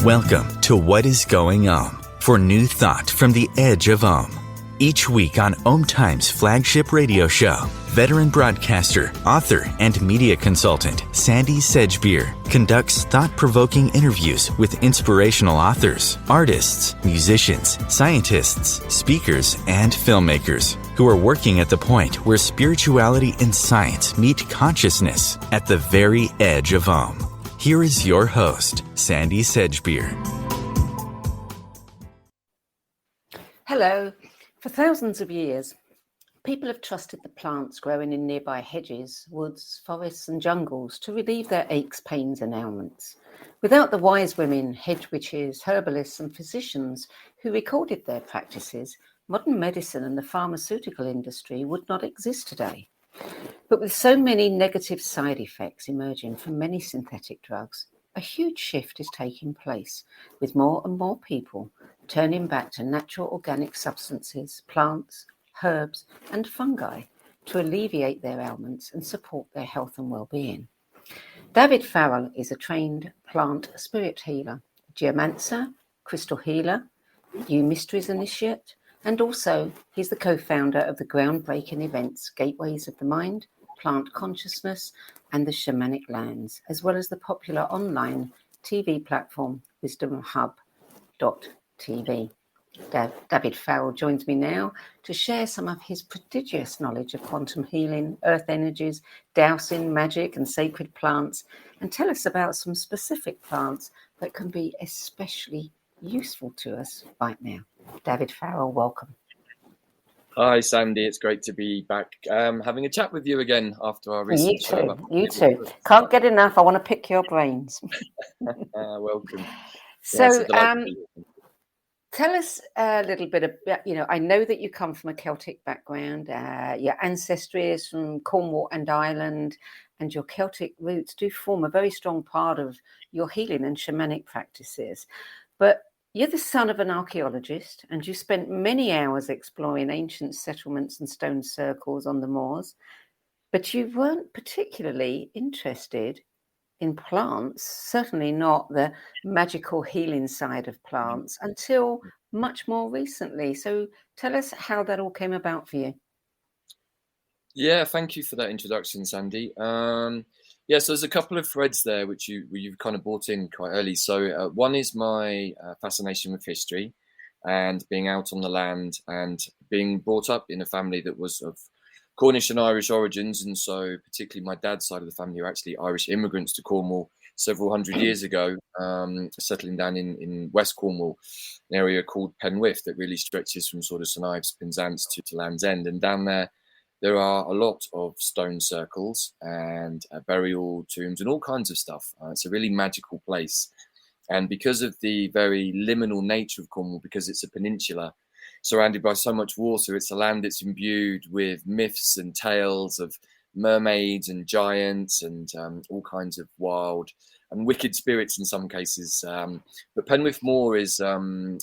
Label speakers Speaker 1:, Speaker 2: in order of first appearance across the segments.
Speaker 1: Welcome to What is Going for new thought from the edge of Each week on OMTimes flagship radio show, veteran broadcaster, author, and media consultant Sandie Sedgbeer conducts thought-provoking interviews with inspirational authors, artists, musicians, scientists, speakers, and filmmakers who are working at the point where spirituality and science meet consciousness at the very edge of Here is your host, Sandie Sedgbeer.
Speaker 2: Hello. For thousands of years, people have trusted the plants growing in nearby hedges, woods, forests and jungles to relieve their aches, pains and ailments. Without the wise women, hedge witches, herbalists and physicians who recorded their practices, modern medicine and the pharmaceutical industry would not exist today. But with so many negative side effects emerging from many synthetic drugs, a huge shift is taking place, with more and more people turning back to natural organic substances, plants, herbs and fungi to alleviate their ailments and support their health and well-being. Davyd Farrell is a trained plant spirit healer, geomancer, crystal healer, Yew Mysteries initiate, and also he's the co-founder of the groundbreaking events Gateways of the Mind, Plant Consciousness and the Shamanic Lands, as well as the popular online TV platform wisdomhub.tv. Davyd Farrell joins me now to share some of his prodigious knowledge of quantum healing, earth energies, dowsing, magic and sacred plants, and tell us about some specific plants that can be especially useful to us right now. Davyd Farrell, welcome.
Speaker 3: Hi, Sandie. It's great to be back having a chat with you again after our recent show.
Speaker 2: You too. Can't get enough. I want to pick your brains.
Speaker 3: Welcome.
Speaker 2: So, tell us a little bit about, I know that you come from a Celtic background. Your ancestry is from Cornwall and Ireland, and your Celtic roots do form a very strong part of your healing and shamanic practices. But you're the son of an archaeologist, and you spent many hours exploring ancient settlements and stone circles on the moors, but you weren't particularly interested in plants, certainly not the magical healing side of plants, until much more recently. So tell us how that all came about for you.
Speaker 3: Yeah, thank you for that introduction, Sandie. So there's a couple of threads there which you've kind of brought in quite early. So one is my fascination with history and being out on the land and being brought up in a family that was of Cornish and Irish origins. And so particularly my dad's side of the family are actually Irish immigrants to Cornwall several hundred years ago, settling down in West Cornwall, an area called Penwith that really stretches from sort of St Ives, Penzance to Land's End. And down there are a lot of stone circles and burial tombs and all kinds of stuff. It's a really magical place. And because of the very liminal nature of Cornwall, because it's a peninsula surrounded by so much water, it's a land that's imbued with myths and tales of mermaids and giants and all kinds of wild and wicked spirits in some cases. But Penwith Moor is a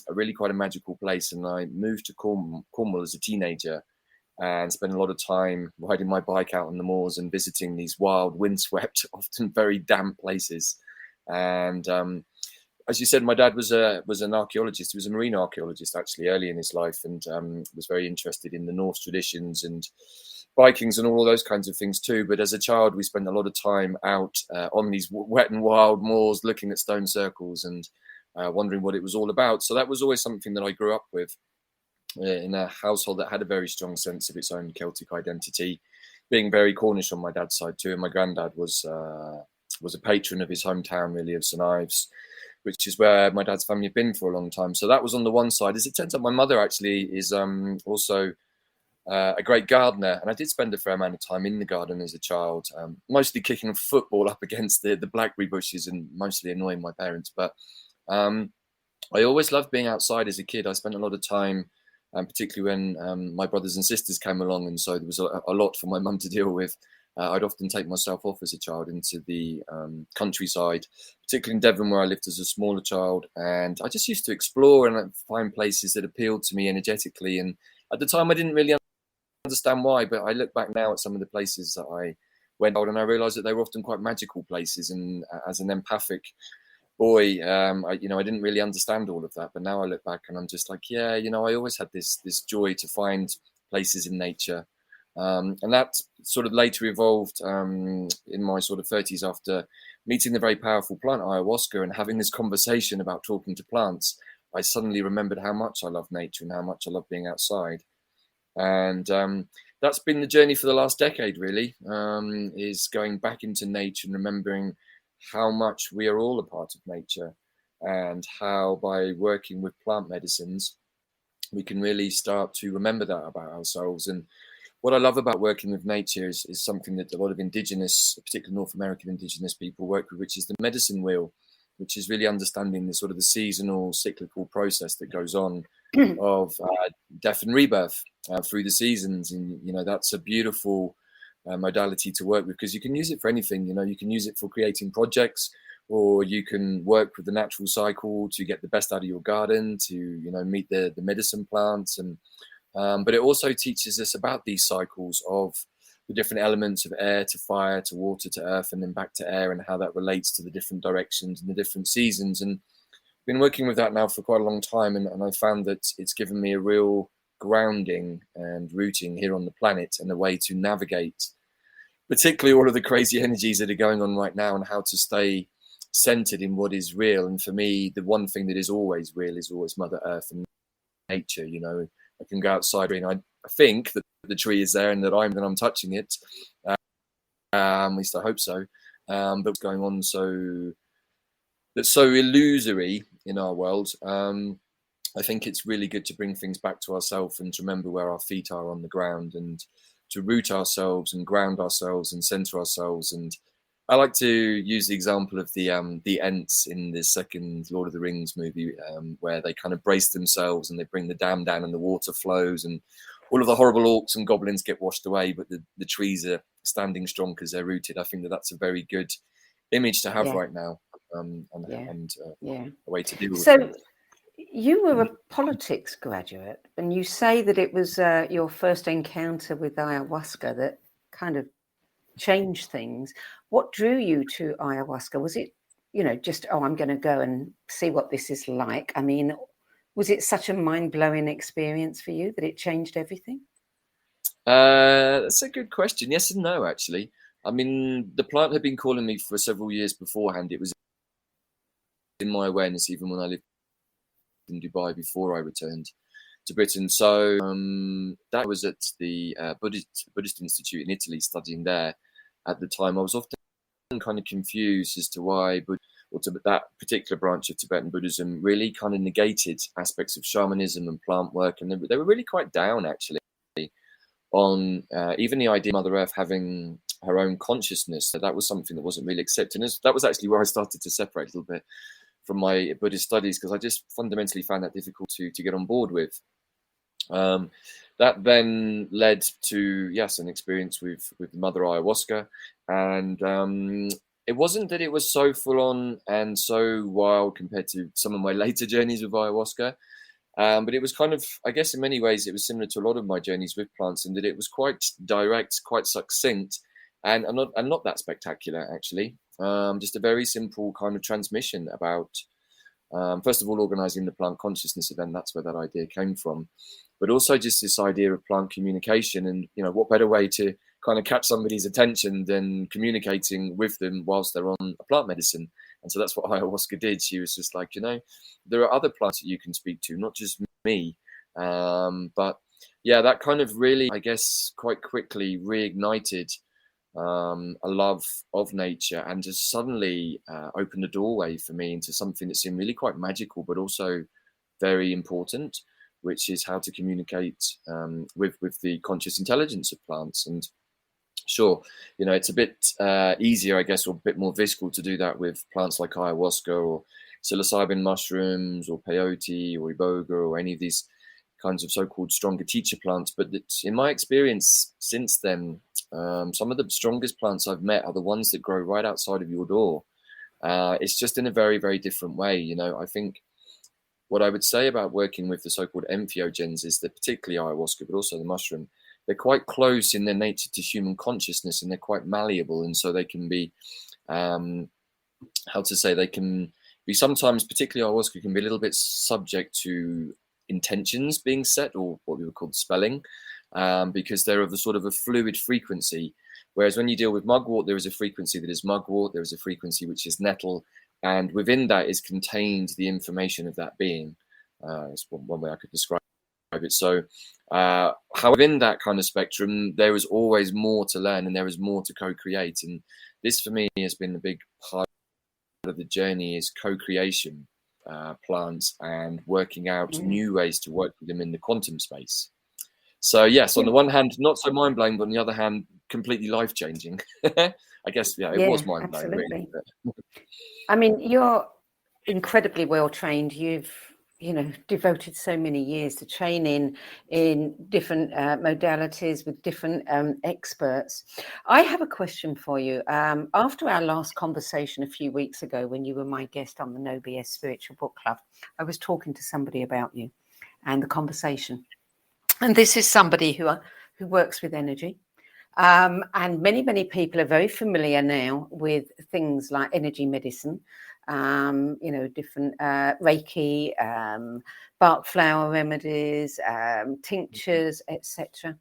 Speaker 3: really quite a magical place. And I moved to Cornwall as a teenager and spent a lot of time riding my bike out on the moors and visiting these wild, windswept, often very damp places. And as you said, my dad was an archaeologist. He was a marine archaeologist actually early in his life, and was very interested in the Norse traditions and Vikings and all of those kinds of things too. But as a child, we spent a lot of time out on these wet and wild moors, looking at stone circles and wondering what it was all about. So that was always something that I grew up with, in a household that had a very strong sense of its own Celtic identity, being very Cornish on my dad's side too. And my granddad was a patron of his hometown, really, of St Ives, which is where my dad's family had been for a long time. So that was on the one side. As it turns out, my mother actually is also a great gardener, and I did spend a fair amount of time in the garden as a child, mostly kicking a football up against the blackberry bushes and mostly annoying my parents. But I always loved being outside as a kid. I spent a lot of time, particularly when my brothers and sisters came along, and so there was a lot for my mum to deal with. I'd often take myself off as a child into the countryside, particularly in Devon, where I lived as a smaller child. And I just used to explore and find places that appealed to me energetically. And at the time, I didn't really understand why, but I look back now at some of the places that I went out, and I realised that they were often quite magical places. And as an empathic boy, I didn't really understand all of that, but now I look back and I'm just like, yeah, I always had this joy to find places in nature. And that sort of later evolved in my sort of 30s after meeting the very powerful plant ayahuasca and having this conversation about talking to plants. I suddenly remembered how much I love nature and how much I love being outside. And that's been the journey for the last decade, really, is going back into nature and remembering how much we are all a part of nature, and how by working with plant medicines, we can really start to remember that about ourselves. And what I love about working with nature is something that a lot of indigenous, particularly North American indigenous people work with, which is the medicine wheel, which is really understanding the sort of the seasonal cyclical process that goes on of death and rebirth through the seasons. And, that's a beautiful modality to work with, because you can use it for anything. You can use it for creating projects, or you can work with the natural cycle to get the best out of your garden, to, meet the medicine plants. And but it also teaches us about these cycles of the different elements of air to fire to water to earth and then back to air, and how that relates to the different directions and the different seasons. And I've been working with that now for quite a long time, and I found that it's given me a real grounding and rooting here on the planet, and a way to navigate particularly all of the crazy energies that are going on right now, and how to stay centered in what is real. And for me, the one thing that is always real is always Mother Earth and nature. I can go outside and I think that the tree is there and that I'm touching it. At least I hope so. But what's going on that's so illusory in our world. I think it's really good to bring things back to ourselves and to remember where our feet are on the ground, and to root ourselves and ground ourselves and center ourselves. And I like to use the example of the Ents in the second Lord of the Rings movie, where they kind of brace themselves and they bring the dam down and the water flows and all of the horrible orcs and goblins get washed away, but the trees are standing strong because they're rooted. I think that's a very good image to have right now, and a way to deal with it.
Speaker 2: You were a politics graduate, and you say that it was your first encounter with ayahuasca that kind of changed things. What drew you to ayahuasca? Was it, just, I'm going to go and see what this is like? I mean, was it such a mind-blowing experience for you that it changed everything?
Speaker 3: That's a good question. Yes and no, actually. I mean, the plant had been calling me for several years beforehand. It was in my awareness even when I lived in Dubai before I returned to Britain. So that was at the Buddhist Institute in Italy, studying there at the time. I was often kind of confused as to why that particular branch of Tibetan Buddhism really kind of negated aspects of shamanism and plant work, and they were really quite down actually on even the idea of Mother Earth having her own consciousness. So that was something that wasn't really accepted. And that was actually where I started to separate a little bit from my Buddhist studies, because I just fundamentally found that difficult to get on board with. That then led to, yes, an experience with Mother Ayahuasca. And it wasn't that it was so full on and so wild compared to some of my later journeys with ayahuasca. But it was kind of, I guess in many ways, it was similar to a lot of my journeys with plants, in that it was quite direct, quite succinct, and not that spectacular, actually. Just a very simple kind of transmission about, first of all, organizing the plant consciousness event. That's where that idea came from. But also just this idea of plant communication, and, what better way to kind of catch somebody's attention than communicating with them whilst they're on a plant medicine. And so that's what ayahuasca did. She was just like, there are other plants that you can speak to, not just me. But yeah, that kind of really, I guess, quite quickly reignited a love of nature, and just suddenly opened a doorway for me into something that seemed really quite magical, but also very important, which is how to communicate with the conscious intelligence of plants. And sure, it's a bit easier, I guess, or a bit more visceral to do that with plants like ayahuasca or psilocybin mushrooms or peyote or iboga or any of these kinds of so-called stronger teacher plants. But in my experience since then, some of the strongest plants I've met are the ones that grow right outside of your door. It's just in a very, very different way. I think what I would say about working with the so-called entheogens is that, particularly ayahuasca, but also the mushroom, they're quite close in their nature to human consciousness, and they're quite malleable. And so they can be, they can we sometimes, particularly ayahuasca, can be a little bit subject to intentions being set, or what we would call spelling, because they're of a sort of a fluid frequency. Whereas when you deal with mugwort, there is a frequency that is mugwort, there is a frequency which is nettle, and within that is contained the information of that being. It's one way I could describe it. So, however, in that kind of spectrum, there is always more to learn and there is more to co-create. And this, for me, has been a big part of the journey, is co-creation, plants, and working out new ways to work with them in the quantum space. So, yes, on the one hand, not so mind-blowing, but on the other hand, completely life-changing. I guess, it was mind-blowing, really.
Speaker 2: I mean, you're incredibly well-trained. You've devoted so many years to training in different modalities with different experts. I have a question for you. After our last conversation a few weeks ago, when you were my guest on the No BS Spiritual Book Club, I was talking to somebody about you and the conversation. And this is somebody who works with energy. And many, many people are very familiar now with things like energy medicine, different Reiki, bark flower remedies, tinctures, etc.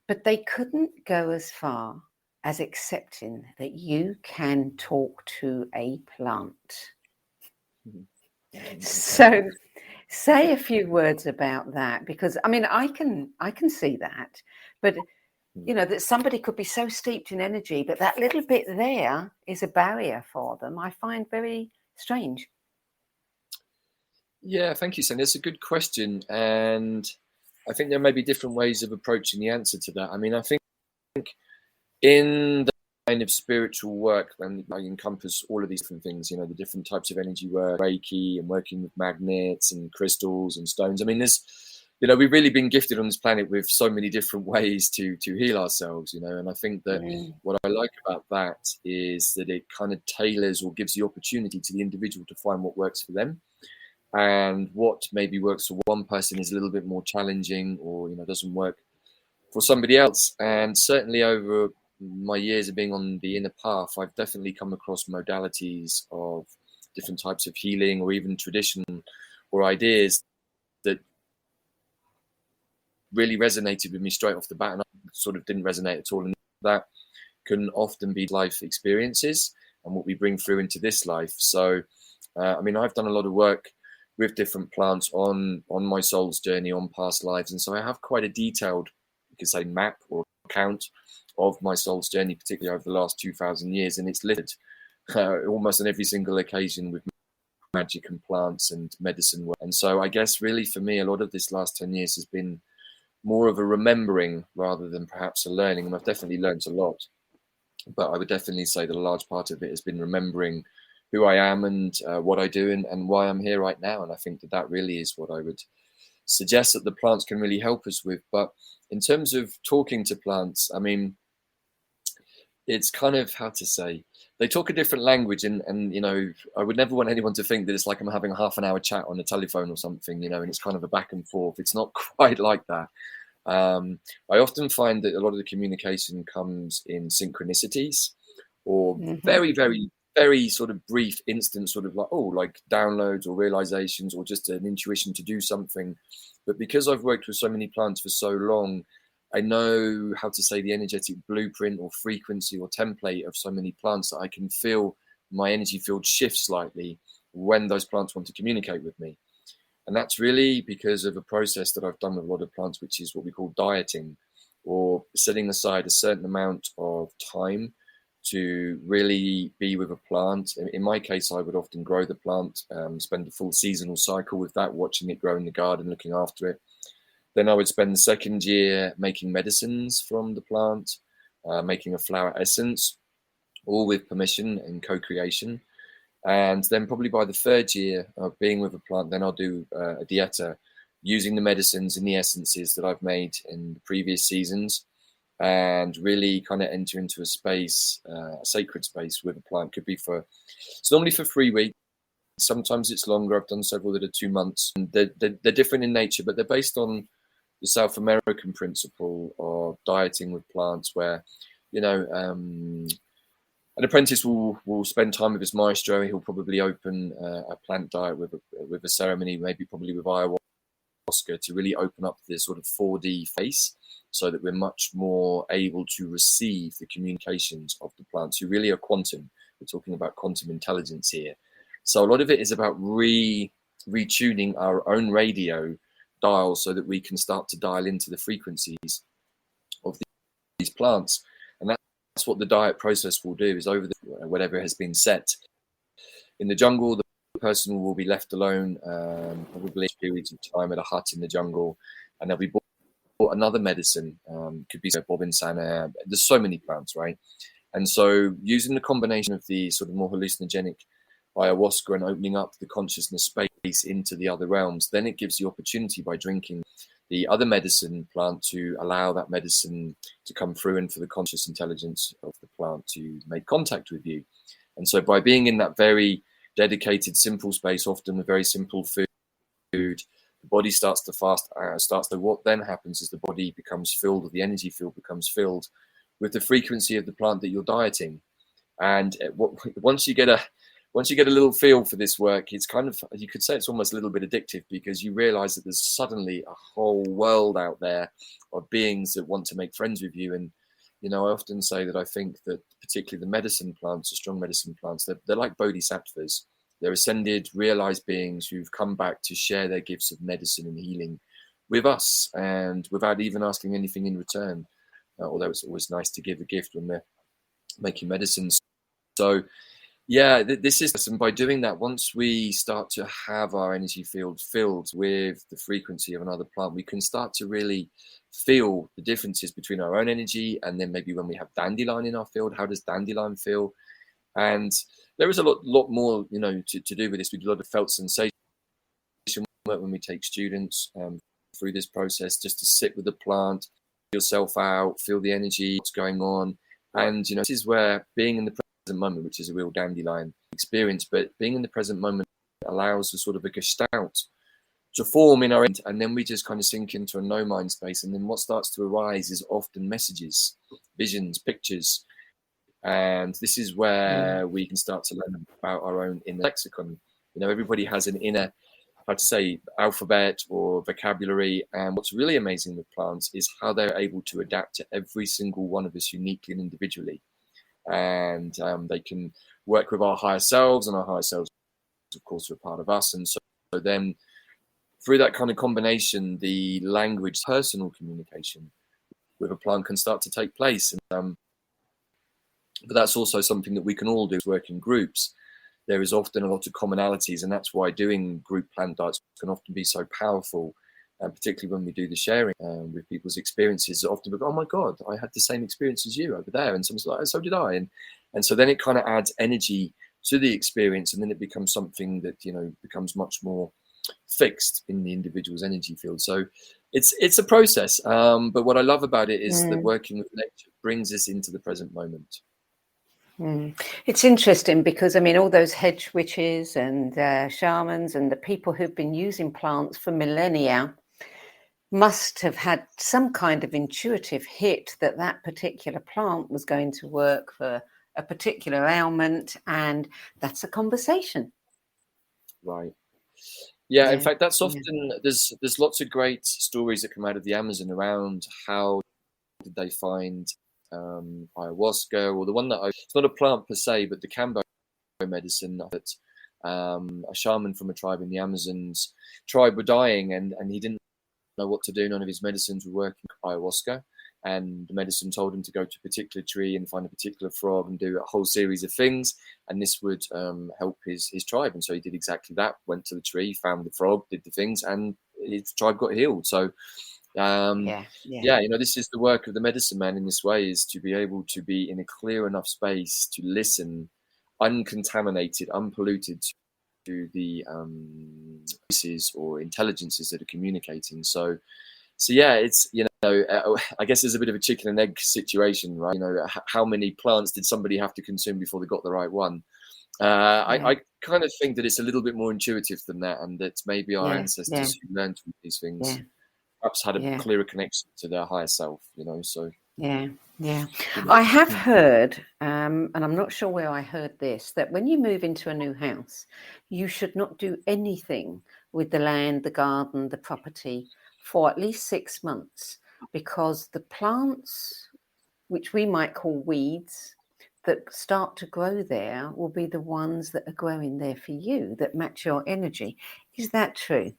Speaker 2: But they couldn't go as far as accepting that you can talk to a plant. So say a few words about that, because I mean, I can see that, but that somebody could be so steeped in energy, but that little bit there is a barrier for them. I find very strange.
Speaker 3: Yeah, thank you, Sandie. That's a good question. And I think there may be different ways of approaching the answer to that. I mean, I think in the kind of spiritual work, when I encompass all of these different things, the different types of energy work, Reiki, and working with magnets and crystals and stones. I mean, there's, we've really been gifted on this planet with so many different ways to heal ourselves, and I think that what I like about that is that it kind of tailors or gives the opportunity to the individual to find what works for them. And what maybe works for one person is a little bit more challenging, or doesn't work for somebody else. And certainly over my years of being on the inner path, I've definitely come across modalities of different types of healing, or even tradition or ideas that really resonated with me straight off the bat, and I sort of didn't resonate at all. And that can often be life experiences and what we bring through into this life. So, I mean, I've done a lot of work with different plants on my soul's journey, on past lives. And so I have quite a detailed, you could say, map or account of my soul's journey, particularly over the last 2,000 years. And it's littered almost on every single occasion with magic and plants and medicine work. And so I guess really for me, a lot of this last 10 years has been more of a remembering rather than perhaps a learning. And I've definitely learned a lot. But I would definitely say that a large part of it has been remembering who I am and what I do and why I'm here right now. And I think that really is what I would suggest that the plants can really help us with. But in terms of talking to plants, I mean, it's kind of, how to say, they talk a different language. And I would never want anyone to think that it's like I'm having a half an hour chat on the telephone or something, and it's kind of a back and forth. It's not quite like that. I often find that a lot of the communication comes in synchronicities, or very, very, very sort of brief instant sort of like downloads or realizations, or just an intuition to do something. But because I've worked with so many plants for so long, I know how to say the energetic blueprint or frequency or template of so many plants that I can feel my energy field shift slightly when those plants want to communicate with me. And that's really because of a process that I've done with a lot of plants, which is what we call dieting, or setting aside a certain amount of time to really be with a plant. In my case, I would often grow the plant, spend a full seasonal cycle with that, watching it grow in the garden, looking after it. Then I would spend the second year making medicines from the plant, making a flower essence, all with permission and co-creation. And then probably by the third year of being with a plant, then I'll do a dieta, using the medicines and the essences that I've made in the previous seasons, and really kind of enter into a space, a sacred space with a plant. It's normally for 3 weeks. Sometimes it's longer. I've done several that are 2 months. And they're different in nature, but they're based on the South American principle of dieting with plants, where, an apprentice will spend time with his maestro. He'll probably open a plant diet with a ceremony, probably with ayahuasca, to really open up this sort of 4D face, so that we're much more able to receive the communications of the plants, who really are quantum. We're talking about quantum intelligence here. So a lot of it is about retuning our own radio dial, so that we can start to dial into the frequencies of these plants. And that's what the diet process will do, is over whatever has been set in the jungle, the person will be left alone, probably periods of time at a hut in the jungle, and they'll be bought another medicine. Could be bobbin sana. There's so many plants, right? And so using the combination of the sort of more hallucinogenic ayahuasca and opening up the consciousness space into the other realms, then it gives the opportunity, by drinking the other medicine plant, to allow that medicine to come through, and for the conscious intelligence of the plant to make contact with you. And so by being in that very dedicated, simple space, often with very simple food, the body starts to fast, so what then happens is the body becomes filled, or the energy field becomes filled with the frequency of the plant that you're dieting. And once you get a little feel for this work, it's kind of, you could say it's almost a little bit addictive, because you realize that there's suddenly a whole world out there of beings that want to make friends with you. And, you know, I often say that I think that particularly the medicine plants, the strong medicine plants, they're like bodhisattvas. They're ascended, realized beings who've come back to share their gifts of medicine and healing with us, and without even asking anything in return. Although it's always nice to give a gift when they're making medicines. So, yeah, this is, and by doing that, once we start to have our energy field filled with the frequency of another plant, we can start to really feel the differences between our own energy, and then maybe when we have dandelion in our field, how does dandelion feel? And there is a lot more, you know, to do with this. We do a lot of felt sensation work when we take students through this process, just to sit with the plant, yourself out, feel the energy, what's going on. And, you know, this is where being in the present moment, which is a real dandelion experience, but being in the present moment allows a sort of a gestalt to form in our end, and then we just kind of sink into a no mind space. And then what starts to arise is often messages, visions, pictures. And this is where we can start to learn about our own inner lexicon. You know, everybody has an inner, how to say, alphabet or vocabulary. And what's really amazing with plants is how they're able to adapt to every single one of us uniquely and individually. And they can work with our higher selves, and our higher selves, of course, are a part of us. And so then through that kind of combination, the language, personal communication with a plant can start to take place. And but that's also something that we can all do, work in groups. There is often a lot of commonalities, and that's why doing group plant diets can often be so powerful, and particularly when we do the sharing with people's experiences. Often we go, oh my God, I had the same experience as you over there. And someone's like, oh, so did I. And so then it kind of adds energy to the experience, and then it becomes something that, you know, becomes much more fixed in the individual's energy field. So it's a process. But what I love about it is that working with nature brings us into the present moment.
Speaker 2: It's interesting because, I mean, all those hedge witches and shamans and the people who've been using plants for millennia must have had some kind of intuitive hit that that particular plant was going to work for a particular ailment, and that's a conversation.
Speaker 3: Right. Yeah, in fact, that's often, there's lots of great stories that come out of the Amazon around how did they find ayahuasca, or the one that it's not a plant per se, but the Cambo medicine that a shaman from a tribe in the Amazons tribe were dying, and he didn't know what to do. None of his medicines were working. Ayahuasca, and the medicine told him to go to a particular tree and find a particular frog and do a whole series of things, and this would help his tribe. And so he did exactly that, went to the tree, found the frog, did the things, and his tribe got healed. So you know, this is the work of the medicine man in this way, is to be able to be in a clear enough space to listen, uncontaminated, unpolluted, to the voices or intelligences that are communicating. So yeah, it's, you know, I guess there's a bit of a chicken and egg situation, right? You know, how many plants did somebody have to consume before they got the right one? I kind of think that it's a little bit more intuitive than that, and that maybe our ancestors who learned these things perhaps had a clearer connection to their higher self, you know. So
Speaker 2: Yeah, yeah. I have heard, and I'm not sure where I heard this, that when you move into a new house, you should not do anything with the land, the garden, the property for at least 6 months, because the plants, which we might call weeds, that start to grow there will be the ones that are growing there for you, that match your energy. Is that true?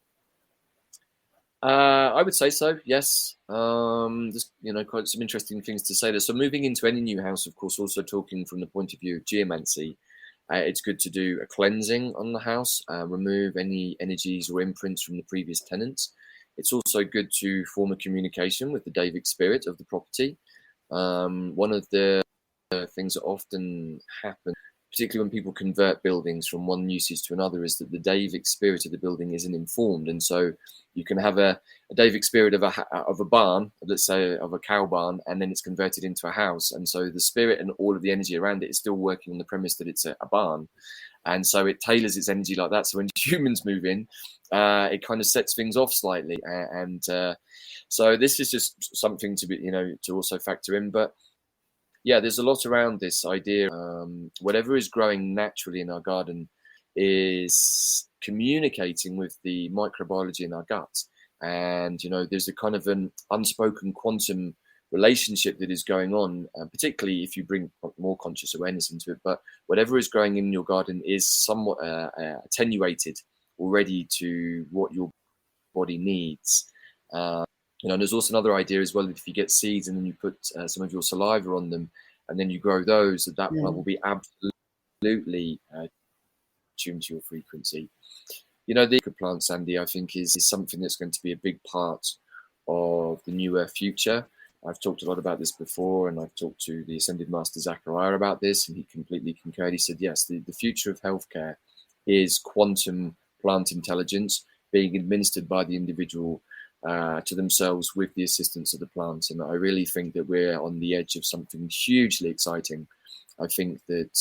Speaker 3: I would say so, yes. There's, quite some interesting things to say there. So moving into any new house, of course, also talking from the point of view of geomancy, it's good to do a cleansing on the house, remove any energies or imprints from the previous tenants. It's also good to form a communication with the Davyd spirit of the property. One of the things that often happen, particularly when people convert buildings from one usage to another, is that the Davyd spirit of the building isn't informed, and so you can have a Davyd spirit of a barn, let's say of a cow barn, and then it's converted into a house, and so the spirit and all of the energy around it is still working on the premise that it's a barn, and so it tailors its energy like that. So when humans move in, it kind of sets things off slightly, and so this is just something to be, to also factor in, but. Yeah, there's a lot around this idea. Whatever is growing naturally in our garden is communicating with the microbiology in our gut. And, there's a kind of an unspoken quantum relationship that is going on, particularly if you bring more conscious awareness into it. But whatever is growing in your garden is somewhat attenuated already to what your body needs. And there's also another idea as well, that if you get seeds and then you put some of your saliva on them and then you grow those, that plant will be absolutely tuned to your frequency. The plant, Sandie, I think is something that's going to be a big part of the new earth future. I've talked a lot about this before, and I've talked to the Ascended Master Zachariah about this, and he completely concurred. He said, yes, the future of healthcare is quantum plant intelligence being administered by the individual to themselves with the assistance of the plants. And I really think that we're on the edge of something hugely exciting. I think that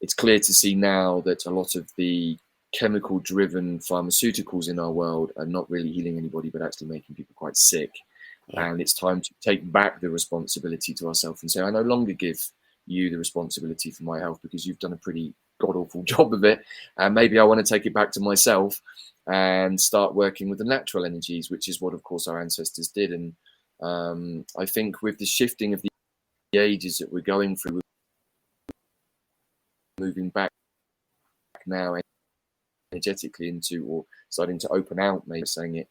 Speaker 3: it's clear to see now that a lot of the chemical-driven pharmaceuticals in our world are not really healing anybody, but actually making people quite sick. Yeah. And it's time to take back the responsibility to ourselves and say, I no longer give you the responsibility for my health because you've done a pretty god-awful job of it. And maybe I want to take it back to myself and start working with the natural energies, which is what, of course, our ancestors did. And I think with the shifting of the ages that we're going through, moving back now energetically into, or starting to open out, maybe saying it,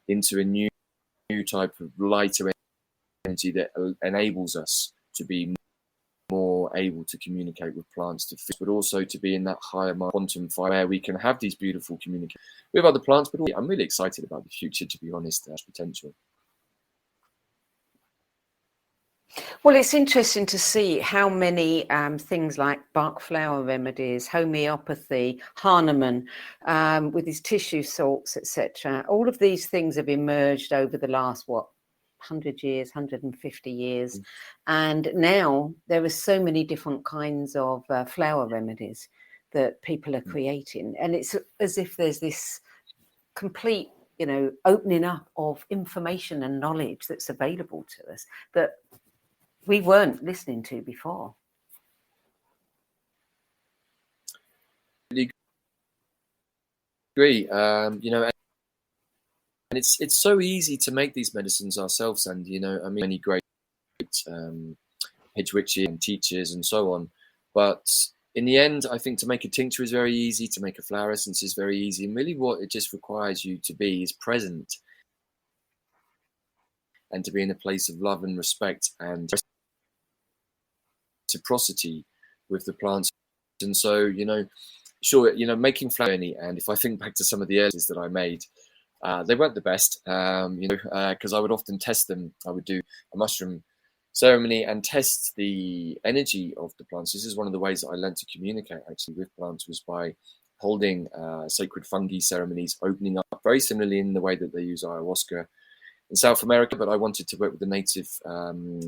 Speaker 3: into a new type of lighter energy that enables us to be more able to communicate with plants, but also to be in that higher quantum fire where we can have these beautiful communications with other plants. But I'm really excited about the future, to be honest, potential.
Speaker 2: Well, it's interesting to see how many things like Bach flower remedies, homeopathy, Hahnemann with his tissue salts, etc. All of these things have emerged over the last, 100 years, 150 years. And now there are so many different kinds of flower remedies that people are creating. And it's as if there's this complete, opening up of information and knowledge that's available to us that we weren't listening to before.
Speaker 3: I agree. And it's so easy to make these medicines ourselves, and many great hedge witches and teachers and so on. But in the end, I think to make a tincture is very easy, to make a flower essence is very easy, and really what it just requires you to be is present and to be in a place of love and respect and reciprocity with the plants. And so, sure, making flower, and if I think back to some of the earliest that I made, they weren't the best, because I would often test them. I would do a mushroom ceremony and test the energy of the plants. This is one of the ways that I learned to communicate actually with plants, was by holding sacred fungi ceremonies, opening up very similarly in the way that they use ayahuasca in South America. But I wanted to work with the native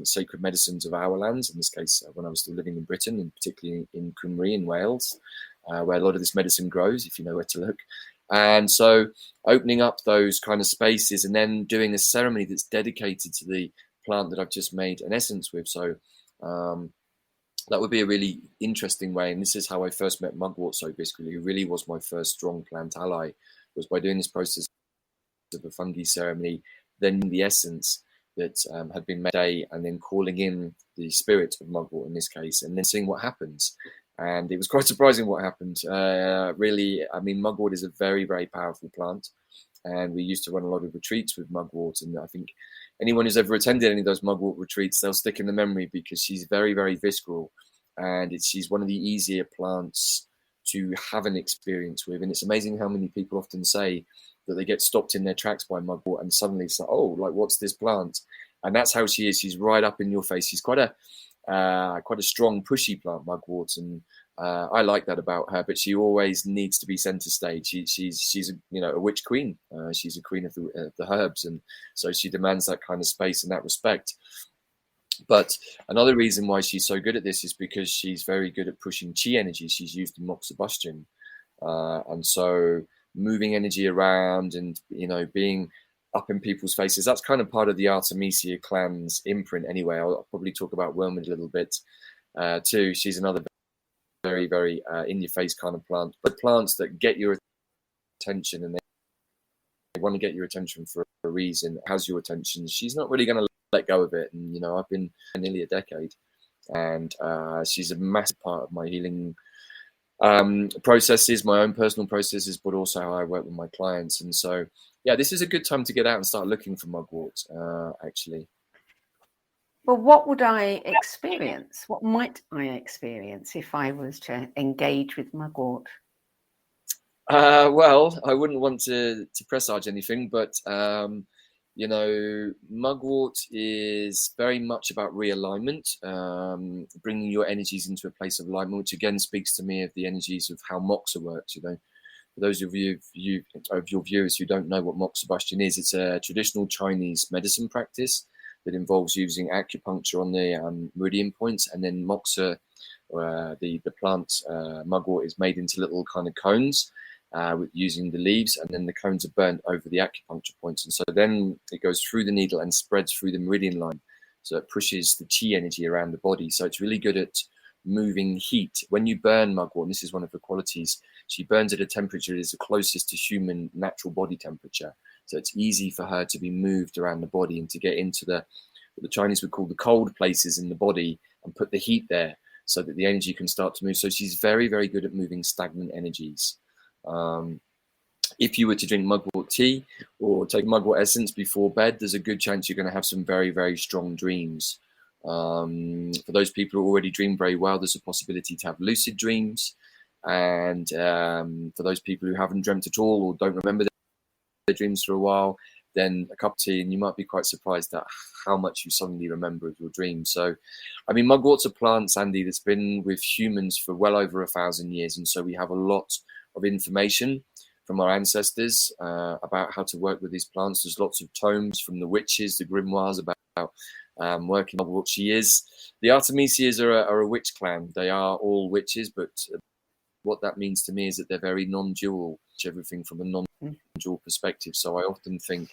Speaker 3: sacred medicines of our lands, in this case when I was still living in Britain, and particularly in Cymru in Wales, where a lot of this medicine grows, if you know where to look. And so opening up those kind of spaces and then doing a ceremony that's dedicated to the plant that I've just made an essence with. So that would be a really interesting way. And this is how I first met mugwort so viscerally, who really was my first strong plant ally, was by doing this process of a fungi ceremony, then the essence that had been made, and then calling in the spirit of mugwort in this case, and then seeing what happens. And it was quite surprising what happened. Really, I mean, mugwort is a very, very powerful plant. And we used to run a lot of retreats with mugwort. And I think anyone who's ever attended any of those mugwort retreats, they'll stick in the memory because she's very, very visceral. And she's one of the easier plants to have an experience with. And it's amazing how many people often say that they get stopped in their tracks by mugwort and suddenly it's like, oh, like, what's this plant? And that's how she is. She's right up in your face. She's quite a strong, pushy plant, mugwort, and I like that about her. But she always needs to be center stage. She's a witch queen. She's a queen of the herbs, and so she demands that kind of space and that respect. But another reason why she's so good at this is because she's very good at pushing chi energy. She's used in moxibustion, and so moving energy around and being up in people's faces. That's kind of part of the Artemisia clan's imprint anyway. I'll probably talk about Wormwood a little bit too. She's another very, very in-your-face kind of plant. But plants that get your attention, and they want to get your attention for a reason, has your attention. She's not really going to let go of it. And, I've been nearly a decade. And she's a massive part of my healing processes, my own personal processes, but also how I work with my clients. And so, yeah, this is a good time to get out and start looking for mugwort, actually.
Speaker 2: Well, what would I experience? What might I experience if I was to engage with mugwort?
Speaker 3: Well, I wouldn't want to presage anything, but mugwort is very much about realignment, bringing your energies into a place of alignment, which again speaks to me of the energies of how moxa works. For those of your viewers who don't know what moxibustion is, it's a traditional Chinese medicine practice that involves using acupuncture on the meridian points, and then moxa, the plant mugwort, is made into little kind of cones with using the leaves, and then the cones are burnt over the acupuncture points, and so then it goes through the needle and spreads through the meridian line, so it pushes the chi energy around the body. So it's really good at moving heat. When you burn mugwort, and this is one of the qualities, she burns at a temperature that is the closest to human natural body temperature. So it's easy for her to be moved around the body and to get into what the Chinese would call the cold places in the body and put the heat there so that the energy can start to move. So she's very, very good at moving stagnant energies. If you were to drink mugwort tea or take mugwort essence before bed, there's a good chance you're going to have some very, very strong dreams. For those people who already dream very well, there's a possibility to have lucid dreams. And for those people who haven't dreamt at all or don't remember their dreams for a while, then a cup of tea and you might be quite surprised at how much you suddenly remember of your dreams. So, I mean, mugwort's a plant, Sandie, that's been with humans for well over 1,000 years. And so we have a lot of information from our ancestors about how to work with these plants. There's lots of tomes from the witches, the grimoires about working on what she is. The Artemisias are a witch clan. They are all witches, but what that means to me is that they're very non-dual, everything from a non-dual perspective. So I often think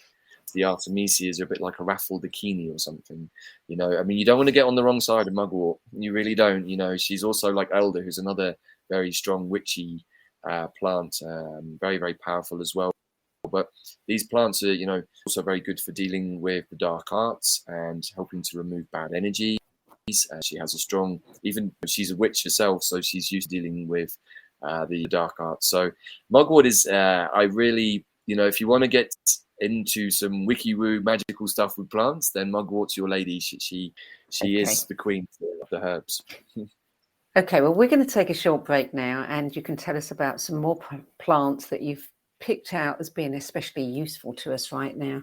Speaker 3: the Artemisias are a bit like a Raffle Dakini or something. I mean, you don't want to get on the wrong side of mugwort. You really don't. She's also like Elder, who's another very strong witchy plant, very, very powerful as well. But these plants are, also very good for dealing with the dark arts and helping to remove bad energy. She has a strong, even she's a witch herself, so she's used to dealing with the dark arts. So mugwort is, I really, if you want to get into some wiki-woo magical stuff with plants, then mugwort's your lady. She okay. Is the queen of the herbs.
Speaker 2: Okay, well, we're going to take a short break now, and you can tell us about some more plants that you've picked out as being especially useful to us right now.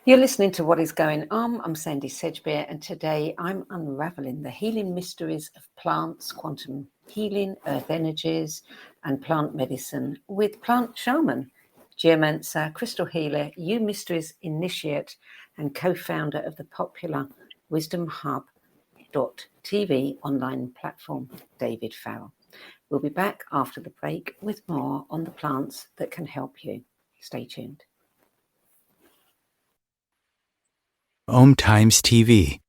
Speaker 2: You're listening to What Is Going On. I'm Sandie Sedgbeer, and today I'm unraveling the healing mysteries of plants, quantum healing, earth energies, and plant medicine with plant shaman, geomancer, crystal healer, Yew Mysteries initiate, and co-founder of the popular Wisdom Hub TV online platform, Davyd Farrell. We'll be back after the break with more on the plants that can help you. Stay tuned.
Speaker 1: OMTimes TV.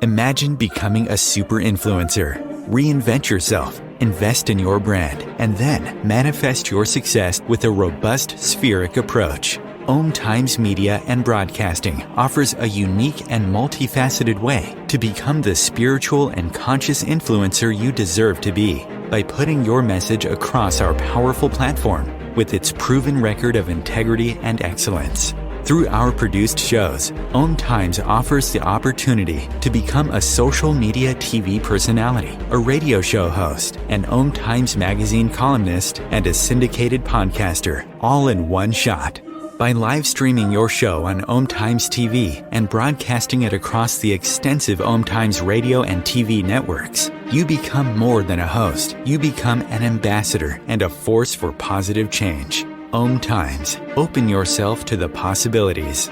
Speaker 1: Imagine becoming a super influencer. Reinvent yourself, invest in your brand, and then manifest your success with a robust spheric approach. OMTimes Media and Broadcasting offers a unique and multifaceted way to become the spiritual and conscious influencer you deserve to be by putting your message across our powerful platform with its proven record of integrity and excellence. Through our produced shows, OMTimes offers the opportunity to become a social media TV personality, a radio show host, an OMTimes magazine columnist, and a syndicated podcaster, all in one shot. By live streaming your show on OMTimes TV and broadcasting it across the extensive OMTimes radio and TV networks, you become more than a host. You become an ambassador and a force for positive change. OMTimes. Open yourself to the possibilities.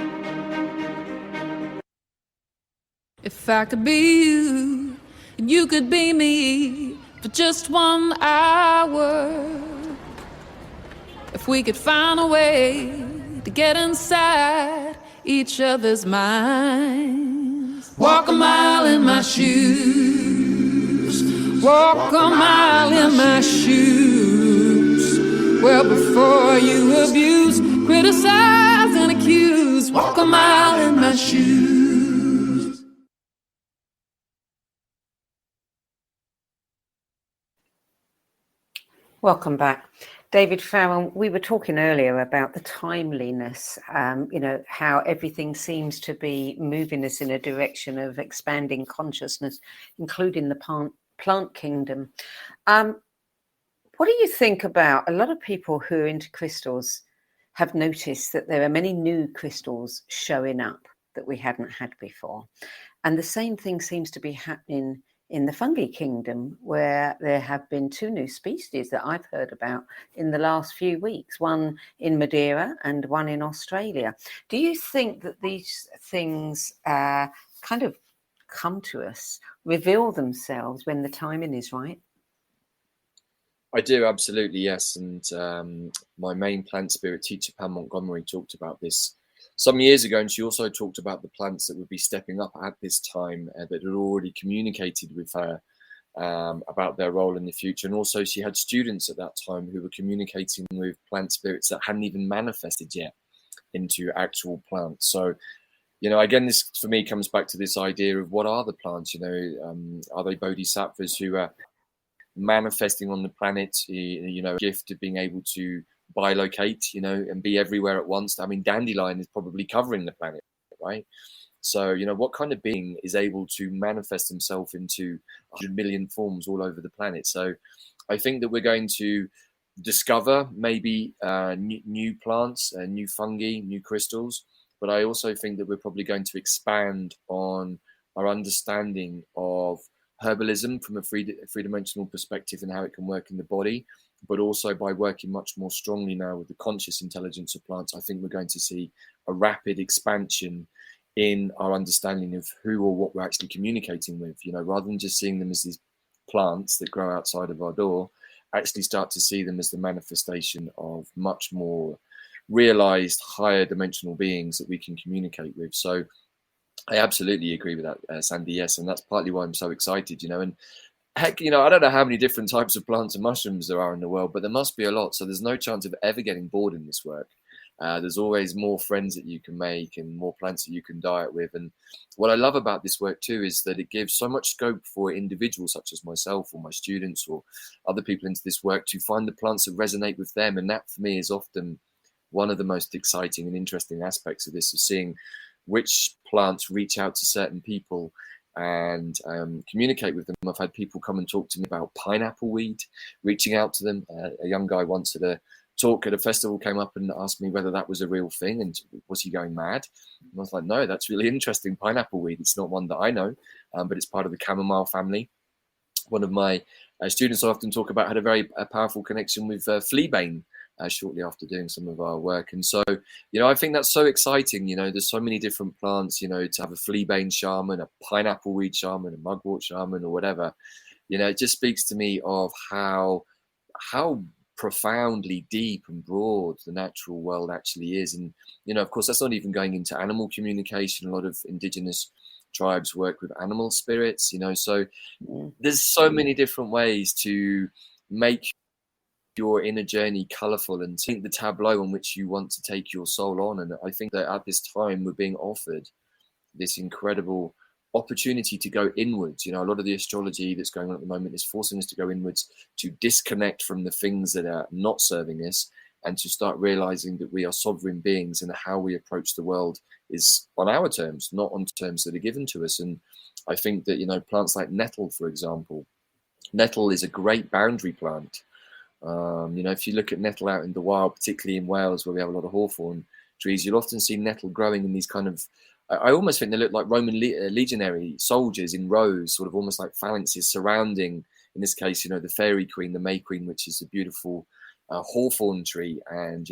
Speaker 4: If I could be you, and you could be me for just 1 hour. If we could find a way to get inside each other's minds. Walk a mile in my shoes. Walk a mile in my shoes. Well, before you abuse, criticize and accuse, walk a mile in my shoes.
Speaker 2: Welcome back. Davyd Farrell, we were talking earlier about the timeliness, how everything seems to be moving us in a direction of expanding consciousness, including the plant kingdom. What do you think about a lot of people who are into crystals have noticed that there are many new crystals showing up that we hadn't had before? And the same thing seems to be happening in the fungi kingdom, where there have been 2 new species that I've heard about in the last few weeks, one in Madeira and one in Australia. Do you think that these things kind of come to us, reveal themselves when the timing is right?
Speaker 3: I do, absolutely, yes. And my main plant spirit teacher, Pam Montgomery, talked about this some years ago, and she also talked about the plants that would be stepping up at this time that had already communicated with her about their role in the future. And also she had students at that time who were communicating with plant spirits that hadn't even manifested yet into actual plants. So, again, this for me comes back to this idea of what are the plants? Are they bodhisattvas who are manifesting on the planet, gift of being able to bilocate, and be everywhere at once? I mean, Dandelion is probably covering the planet, right? So, what kind of being is able to manifest himself into 100 million forms all over the planet? So I think that we're going to discover maybe new plants, new fungi, new crystals, but I also think that we're probably going to expand on our understanding of herbalism from a three-dimensional perspective and how it can work in the body, but also by working much more strongly now with the conscious intelligence of plants. I think we're going to see a rapid expansion in our understanding of who or what we're actually communicating with, rather than just seeing them as these plants that grow outside of our door, actually start to see them as the manifestation of much more realized higher dimensional beings that we can communicate with. So I absolutely agree with that, Sandie, yes. And that's partly why I'm so excited, and heck, I don't know how many different types of plants and mushrooms there are in the world, but there must be a lot. So there's no chance of ever getting bored in this work. There's always more friends that you can make and more plants that you can diet with. And what I love about this work too is that it gives so much scope for individuals such as myself or my students or other people into this work to find the plants that resonate with them. And that for me is often one of the most exciting and interesting aspects of this, of seeing which plants reach out to certain people and communicate with them. I've had people come and talk to me about pineapple weed, reaching out to them. A young guy once at a talk at a festival came up and asked me whether that was a real thing and was he going mad? And I was like, no, that's really interesting. Pineapple weed, it's not one that I know, but it's part of the chamomile family. One of my students I often talk about had a very powerful connection with fleabane shortly after doing some of our work. And so, I think that's so exciting. There's so many different plants, to have a fleabane shaman, a pineapple weed shaman, a mugwort shaman, or whatever. It just speaks to me of how profoundly deep and broad the natural world actually is. And, of course, that's not even going into animal communication. A lot of indigenous tribes work with animal spirits, so there's so many different ways to make your inner journey colorful and think the tableau on which you want to take your soul on. And I think that at this time we're being offered this incredible opportunity to go inwards. A lot of the astrology that's going on at the moment is forcing us to go inwards, to disconnect from the things that are not serving us, and to start realizing that we are sovereign beings, and how we approach the world is on our terms, not on terms that are given to us. And I think that, plants like nettle, for example, nettle is a great boundary plant. If you look at nettle out in the wild, particularly in Wales, where we have a lot of hawthorn trees, you'll often see nettle growing in these kind of, I almost think they look like Roman legionary soldiers in rows, sort of almost like phalanxes surrounding, in this case, the fairy queen, the May Queen, which is a beautiful hawthorn tree. And,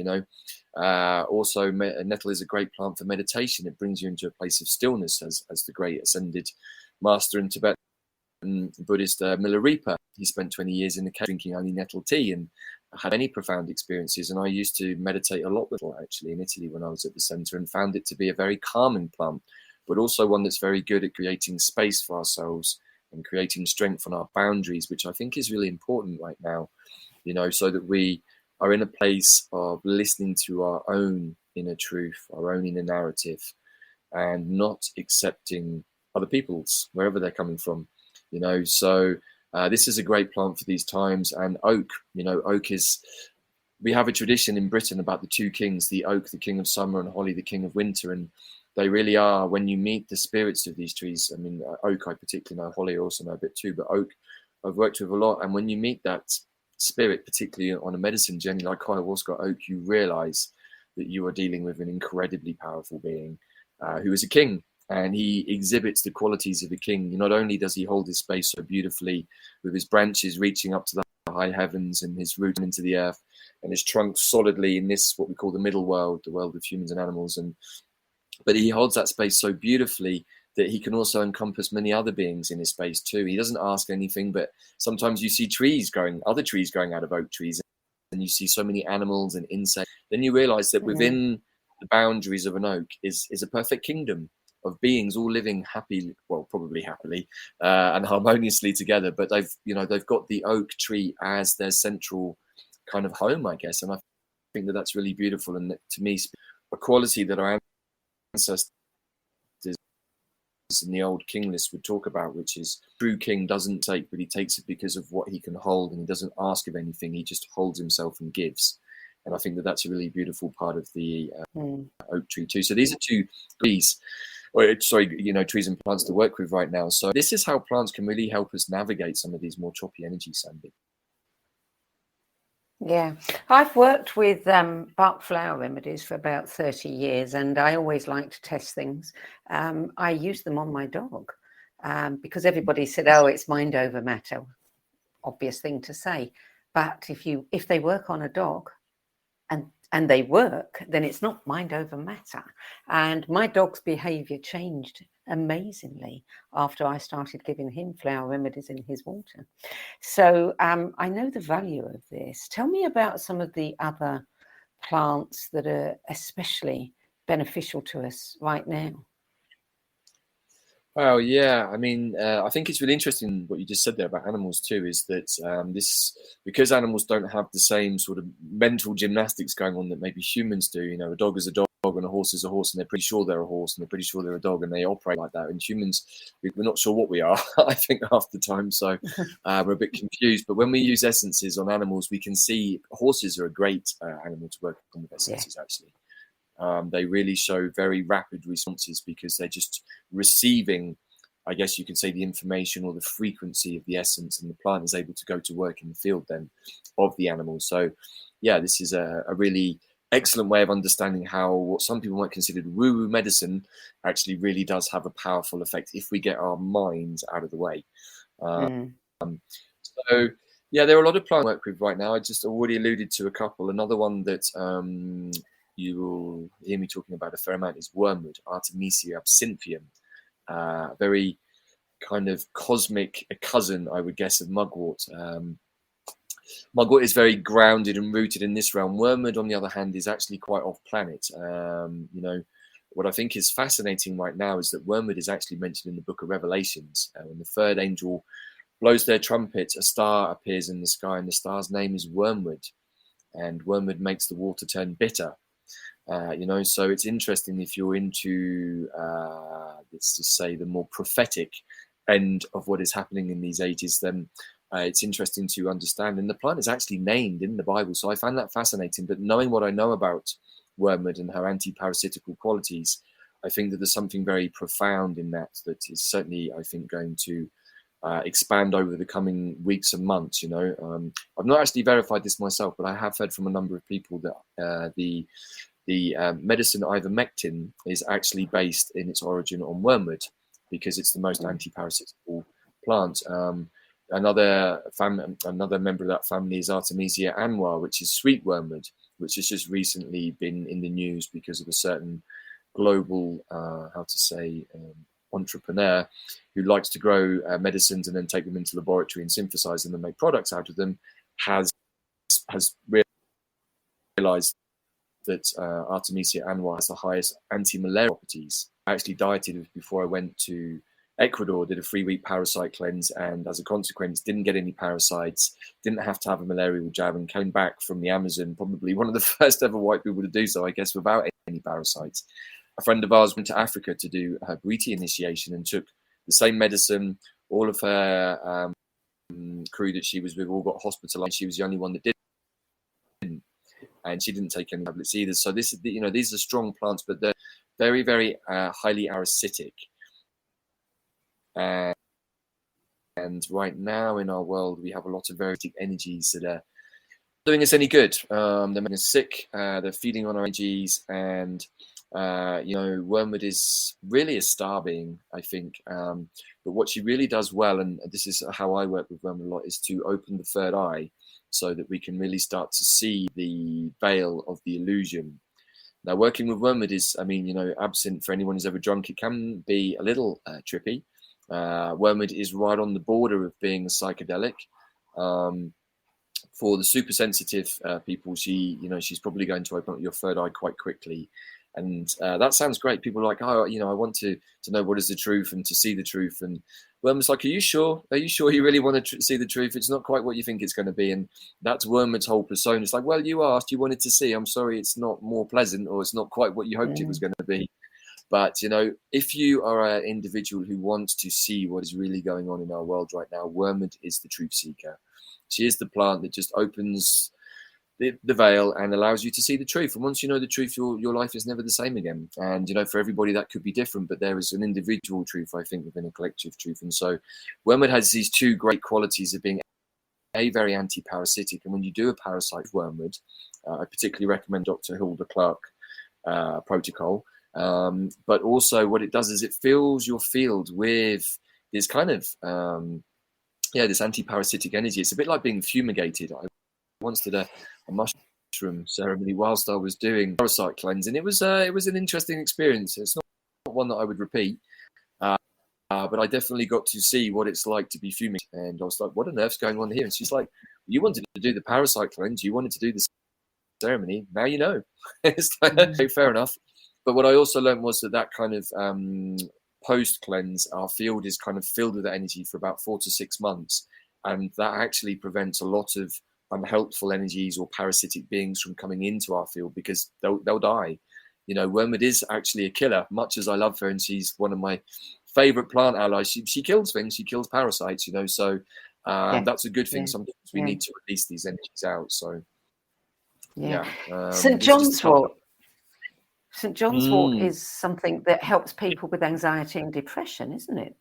Speaker 3: also nettle is a great plant for meditation. It brings you into a place of stillness, as the great ascended master in Tibetan Buddhist Milarepa. He spent 20 years in the cave drinking only nettle tea and had any profound experiences. And I used to meditate a lot with it, actually, in Italy when I was at the center, and found it to be a very calming plant, but also one that's very good at creating space for ourselves and creating strength on our boundaries, which I think is really important right now, so that we are in a place of listening to our own inner truth, our own inner narrative, and not accepting other people's, wherever they're coming from. So this is a great plant for these times. And oak, oak is, we have a tradition in Britain about the two kings, the oak, the king of summer, and holly, the king of winter. And they really are, when you meet the spirits of these trees, I mean, oak, I particularly know, holly I also know a bit too, but oak, I've worked with a lot. And when you meet that spirit, particularly on a medicine journey like Ayahuasca oak, you realize that you are dealing with an incredibly powerful being who is a king. And he exhibits the qualities of a king. Not only does he hold his space so beautifully, with his branches reaching up to the high heavens and his root into the earth, and his trunk solidly in this, what we call the middle world, the world of humans and animals. But he holds that space so beautifully that he can also encompass many other beings in his space too. He doesn't ask anything, but sometimes you see other trees growing out of oak trees, and you see so many animals and insects. Then you realize that within the boundaries of an oak is a perfect kingdom of beings all living probably happily and harmoniously together. But they've got the oak tree as their central kind of home, I guess. And I think that that's really beautiful. And that, to me, a quality that our ancestors in the old king list would talk about, which is true king doesn't take, but he takes it because of what he can hold, and he doesn't ask of anything. He just holds himself and gives. And I think that that's a really beautiful part of the oak tree too. So these are two trees. Trees and plants to work with right now. So this is how plants can really help us navigate some of these more choppy energies, Sandie.
Speaker 2: Yeah, I've worked with bark flower remedies for about 30 years, and I always like to test things. I use them on my dog because everybody said, oh, it's mind over matter. Obvious thing to say. But if they work on a dog, and they work, then it's not mind over matter. And my dog's behavior changed amazingly after I started giving him flower remedies in his water. So I know the value of this. Tell me about some of the other plants that are especially beneficial to us right now.
Speaker 3: Well, yeah, I mean, I think it's really interesting what you just said there about animals too, is that because animals don't have the same sort of mental gymnastics going on that maybe humans do. A dog is a dog and a horse is a horse, and they're pretty sure they're a horse and they're pretty sure they're a dog, and they operate like that. And humans, we're not sure what we are, I think, half the time. So we're a bit confused. But when we use essences on animals, we can see horses are a great animal to work on with essences, actually. They really show very rapid responses because they're just receiving, I guess you could say, the information or the frequency of the essence, and the plant is able to go to work in the field then of the animal. So yeah, this is a really excellent way of understanding how what some people might consider woo-woo medicine actually really does have a powerful effect if we get our minds out of the way. So Yeah, there are a lot of plants I work with right now. I just already alluded to a couple. Another one that you will hear me talking about a fair amount is wormwood, Artemisia absinthium. Very kind of cosmic, a cousin, I would guess, of mugwort. Mugwort is very grounded and rooted in this realm. Wormwood, on the other hand, is actually quite off-planet. What I think is fascinating right now is that wormwood is actually mentioned in the Book of Revelations. When the third angel blows their trumpet, a star appears in the sky, and the star's name is Wormwood. And wormwood makes the water turn bitter. So it's interesting if you're into, let's just say, the more prophetic end of what is happening in these ages, then it's interesting to understand. And the plant is actually named in the Bible. So I find that fascinating. But knowing what I know about wormwood and her anti-parasitical qualities, I think that there's something very profound in that is certainly, I think, going to expand over the coming weeks and months. I've not actually verified this myself, but I have heard from a number of people that the medicine ivermectin is actually based in its origin on wormwood, because it's the most anti-parasitical plant. Another member of that family is Artemisia annua, which is sweet wormwood, which has just recently been in the news because of a certain global, entrepreneur who likes to grow medicines and then take them into the laboratory and synthesize them and make products out of them, has realized that Artemisia annua has the highest anti-malaria properties. I actually dieted before I went to Ecuador, did a 3-week parasite cleanse, and as a consequence didn't get any parasites, didn't have to have a malarial jab, and came back from the Amazon, probably one of the first ever white people to do so, I guess, without any parasites. A friend of ours went to Africa to do her Bwiti initiation and took the same medicine. All of her crew that she was with all got hospitalized. She was the only one that didn't, and she didn't take any tablets either. So this is, these are strong plants, but they're very, very highly parasitic. And right now in our world, we have a lot of very deep energies that are doing us any good. They're making us sick. They're feeding on our energies, and wormwood is really a star being, I think. But what she really does well, and this is how I work with wormwood a lot, is to open the third eye so that we can really start to see the veil of the illusion. Now, working with wormwood is, absinthe, for anyone who's ever drunk, it can be a little trippy. Wormwood is right on the border of being a psychedelic. For the super sensitive people, she's probably going to open up your third eye quite quickly. And that sounds great. People are like, I want to know what is the truth and to see the truth. And Wormwood's like, are you sure? Are you sure you really want to see the truth? It's not quite what you think it's going to be. And that's Wormwood's whole persona. It's like, well, you asked, you wanted to see. I'm sorry, it's not more pleasant, or it's not quite what you hoped it was going to be. But, if you are an individual who wants to see what is really going on in our world right now, wormwood is the truth seeker. She is the plant that just opens the veil and allows you to see the truth. And once you know the truth, your life is never the same again. And, for everybody that could be different, but there is an individual truth, I think, within a collective truth. And so wormwood has these two great qualities of being very anti-parasitic. And when you do a parasite wormwood, I particularly recommend Dr. Hilda Clark protocol. But also what it does is it fills your field with this kind of, this anti-parasitic energy. It's a bit like being fumigated. I once did a mushroom ceremony whilst I was doing parasite cleanse, and it was an interesting experience. It's not one that I would repeat, but I definitely got to see what it's like to be fumigated. And I was like, what on earth's going on here? And she's like, you wanted to do the parasite cleanse, you wanted to do the ceremony, now you know. It's like, okay, fair enough. But what I also learned was that kind of post cleanse, our field is kind of filled with that energy for about 4 to 6 months, and that actually prevents a lot of unhelpful energies or parasitic beings from coming into our field, because they'll die. Wormwood is actually a killer. Much as I love her and she's one of my favorite plant allies, she kills things. She kills parasites. So that's a good thing. Sometimes we need to release these energies out. So
Speaker 2: St. John's Wort. St. John's Wort is something that helps people with anxiety and depression, isn't it?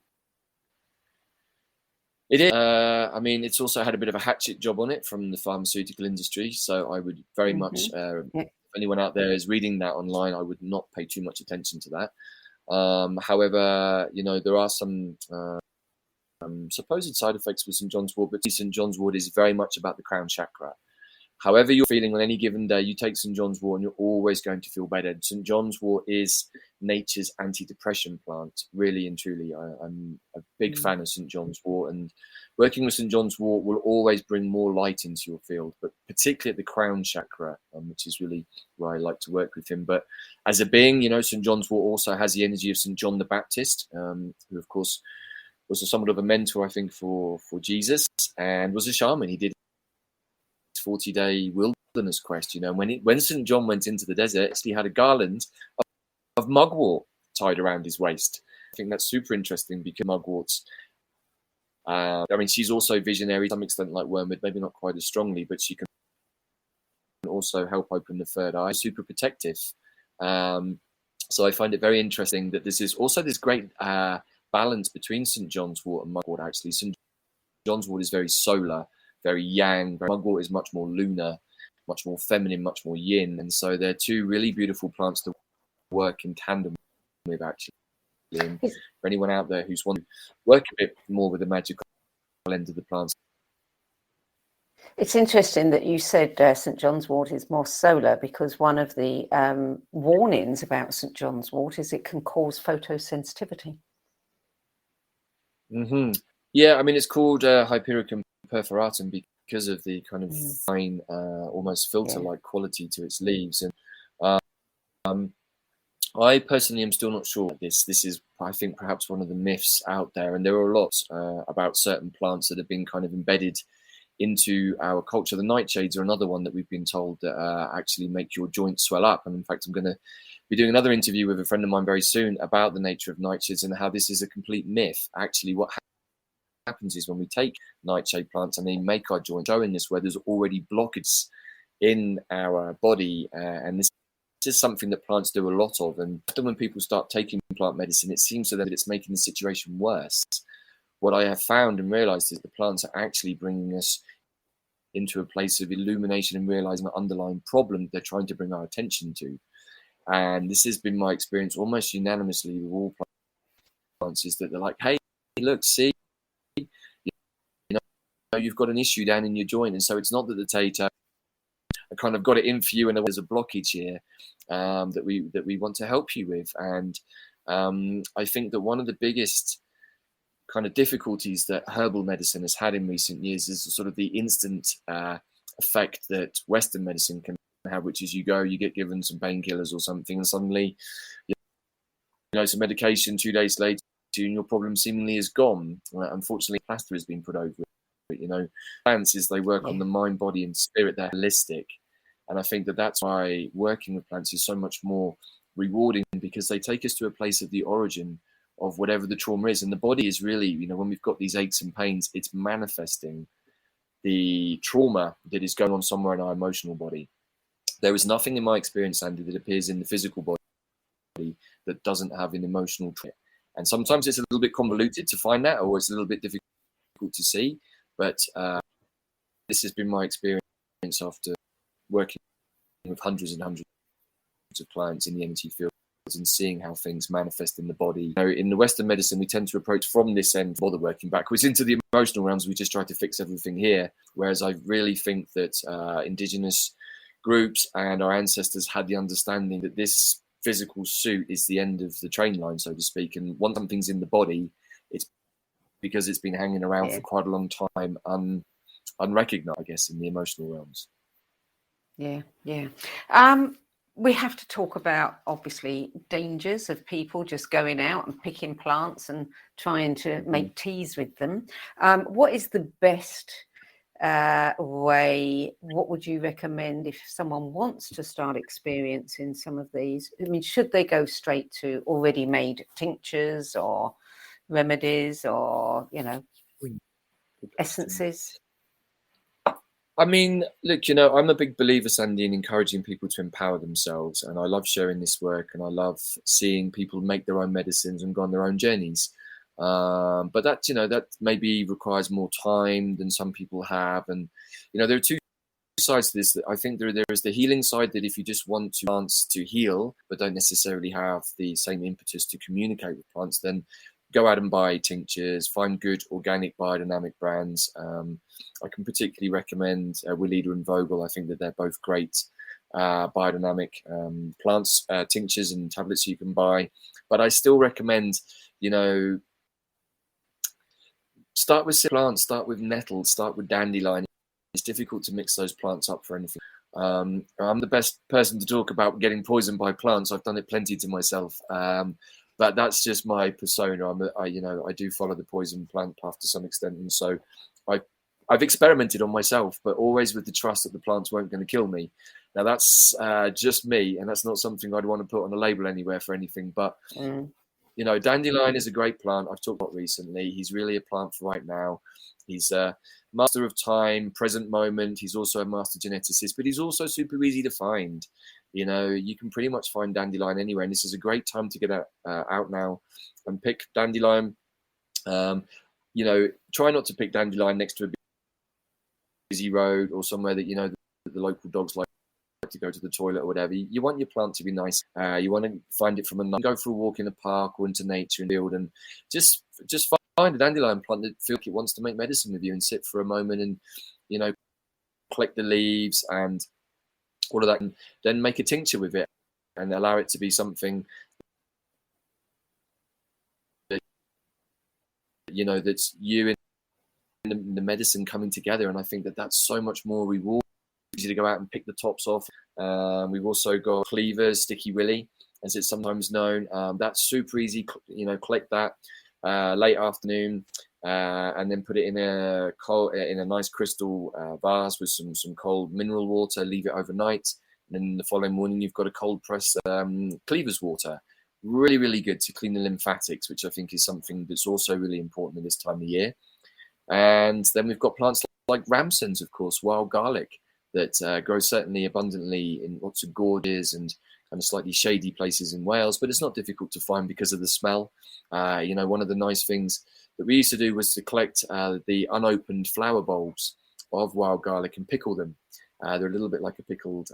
Speaker 3: It is. It's also had a bit of a hatchet job on it from the pharmaceutical industry. So I would very much, if anyone out there is reading that online, I would not pay too much attention to that. However, there are some supposed side effects with St. John's wort, but St. John's wort is very much about the crown chakra. However you're feeling on any given day, you take St. John's wort and you're always going to feel better. St. John's wort is nature's antidepressant plant, really and truly. I'm a big fan of St. John's wort, and working with St. John's wort will always bring more light into your field, but particularly at the crown chakra, which is really where I like to work with him. But as a being, St. John's wort also has the energy of St. John the Baptist, who, of course, was somewhat of a mentor, I think, for Jesus, and was a shaman. He did 40-day wilderness quest, when St. John went into the desert, he had a garland of mugwort tied around his waist. I think that's super interesting because mugworts, she's also visionary to some extent, like Wormwood, maybe not quite as strongly, but she can also help open the third eye, super protective. So I find it very interesting that this is also this great balance between St. John's wort and mugwort. Actually, St. John's wort is very solar, very yang. Mugwort is much more lunar, much more feminine, much more yin. And so they're two really beautiful plants to work in tandem with, actually. And for anyone out there who's wanting to work a bit more with the magical end of the plants.
Speaker 2: It's interesting that you said St. John's wort is more solar, because one of the warnings about St. John's wort is it can cause photosensitivity.
Speaker 3: Mm-hmm. Yeah, it's called Hypericum perforatum because of the kind of fine, almost filter-like quality to its leaves. And I personally am still not sure. This is, I think, perhaps one of the myths out there, and there are lots about certain plants that have been kind of embedded into our culture. The nightshades are another one that we've been told that actually make your joints swell up. And in fact, I'm going to be doing another interview with a friend of mine very soon about the nature of nightshades and how this is a complete myth. Actually, what happens is when we take nightshade plants and they make our joints, showing this where there's already blockages in our body, and this is something that plants do a lot of. And often when people start taking plant medicine, it seems to them that it's making the situation worse. What I have found and realized is the plants are actually bringing us into a place of illumination and realizing the underlying problem they're trying to bring our attention to. And this has been my experience almost unanimously with all plants, is that they're like, hey, look, see, you've got an issue down in your joint. And so it's not that the Tata kind of got it in for you and there's a blockage here that we want to help you with. And I think that one of the biggest kind of difficulties that herbal medicine has had in recent years is sort of the instant effect that Western medicine can have, which is you get given some painkillers or something, and suddenly, some medication 2 days later, and your problem seemingly is gone. Unfortunately, plaster has been put over it. Plants is they work on the mind, body, and spirit. They're holistic, and I think that that's why working with plants is so much more rewarding, because they take us to a place of the origin of whatever the trauma is. And the body is really, when we've got these aches and pains, it's manifesting the trauma that is going on somewhere in our emotional body. There is nothing in my experience, Sandie, that appears in the physical body that doesn't have an emotional trauma. And sometimes it's a little bit convoluted to find that, or it's a little bit difficult to see. But this has been my experience after working with hundreds and hundreds of clients in the energy field and seeing how things manifest in the body. In the Western medicine, we tend to approach from this end, bother working backwards into the emotional realms. We just try to fix everything here. Whereas I really think that indigenous groups and our ancestors had the understanding that this physical suit is the end of the train line, so to speak. And once something's in the body, it's because it's been hanging around for quite a long time, unrecognized, I guess, in the emotional realms.
Speaker 2: Yeah. We have to talk about, obviously, dangers of people just going out and picking plants and trying to make teas with them. What is the best way? What would you recommend if someone wants to start experiencing some of these? Should they go straight to already made tinctures or remedies or, essences?
Speaker 3: Look, I'm a big believer, Sandie, in encouraging people to empower themselves. And I love sharing this work, and I love seeing people make their own medicines and go on their own journeys. But that maybe requires more time than some people have. And, there are two sides to this. I think there is the healing side, that if you just want plants to heal, but don't necessarily have the same impetus to communicate with plants, then go out and buy tinctures, find good organic biodynamic brands. I can particularly recommend Willeder and Vogel. I think that they're both great biodynamic plants, tinctures and tablets you can buy. But I still recommend, start with plants, start with nettle, start with dandelion. It's difficult to mix those plants up for anything. I'm the best person to talk about getting poisoned by plants. I've done it plenty to myself. But that's just my persona. I do follow the poison plant path to some extent, and so I've experimented on myself, but always with the trust that the plants weren't going to kill me. Now that's just me, and that's not something I'd want to put on a label anywhere for anything. But dandelion is a great plant. I've talked about recently. He's really a plant for right now. He's a master of time, present moment. He's also a master geneticist, but he's also super easy to find. You can pretty much find dandelion anywhere, and this is a great time to get out now and pick dandelion. Try not to pick dandelion next to a busy road or somewhere that the local dogs like to go to the toilet or whatever. You want your plant to be nice. You want to find it from go for a walk in a park or into nature and field, and just find a dandelion plant that feels like it wants to make medicine with you, and sit for a moment and collect the leaves and all of that, and then make a tincture with it and allow it to be something that that's you and the medicine coming together. And I think that that's so much more rewarding. Easy to go out and pick the tops off. We've also got cleavers, sticky willy, as it's sometimes known. That's super easy. Collect that late afternoon, and then put it in a nice crystal vase with some cold mineral water. Leave it overnight, and then the following morning you've got a cold press cleavers water. Really, really good to clean the lymphatics, which I think is something that's also really important at this time of year. And then we've got plants like ramsons, of course, wild garlic, that grow certainly abundantly in lots of gorges and kind of slightly shady places in Wales, but it's not difficult to find because of the smell. One of the nice things that we used to do was to collect the unopened flower bulbs of wild garlic and pickle them. They're a little bit like a pickled